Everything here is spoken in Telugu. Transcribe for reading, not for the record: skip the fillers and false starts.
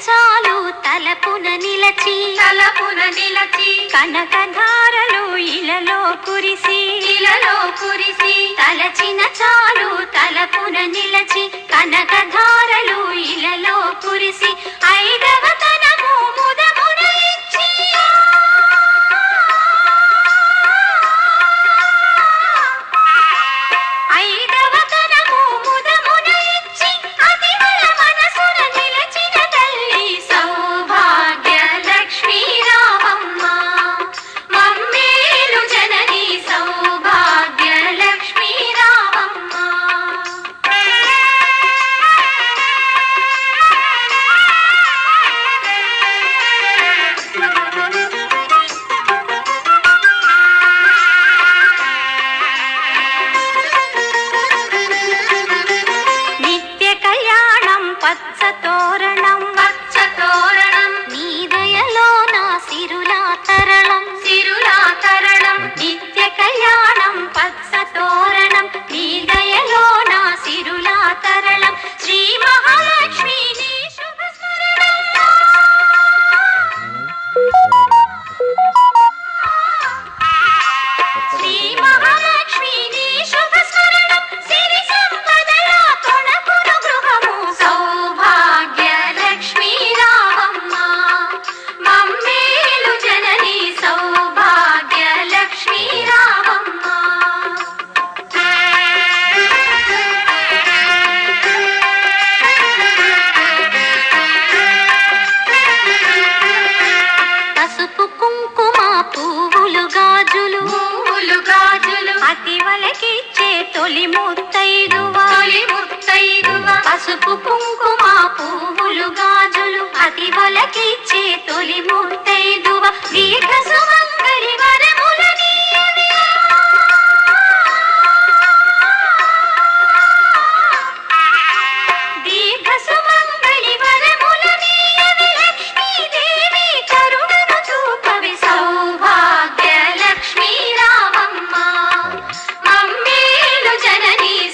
చాలు తలపున నిలచి కనకధారలు ఇలలో కురిసి తలచిన చాలు తలపున నిలచి కనకధారలు ఇలలో కురిసి ఐదవ తనము ముదమున ఇచ్చి ఐదవ తనము ముదమున ఇచ్చి అతివల మనసున నిలచిన తల్లి సౌభాగ్య లక్ష్మీ రామమ్మ మమ్మేలు జనని సౌభాగ్య లక్ష్మీ రామమ్మ. నిత్య కళ్యాణం పచ్చ తోరణం నీ దయలో నా సిరులా తరళం నిత్య కళ్యాణం పచ్చ తోరణం నీ దయలో నా సిరులా తరళం శ్రీ మహాలక్ష్మి నీ శుభ స్మరణం. శ్రీ మహాలక్ష్మి నీ శుభ స్మరణం సిరి సంపదల కొనకును గృహము సౌభాగ్య లక్ష్మీ రామమ్మ మమ్మేలు జనని సౌభాగ్య లక్ష్మీ రామమ్మ. పసుపు కుంకుమ పువ్వులు గాజులు అతివలకిచ్చే తొలి ముత్తైదువా పసుపు కుంకుమ పువ్వులు గాజులు అతివలకిచ్చే తొలి ముత్తైదువా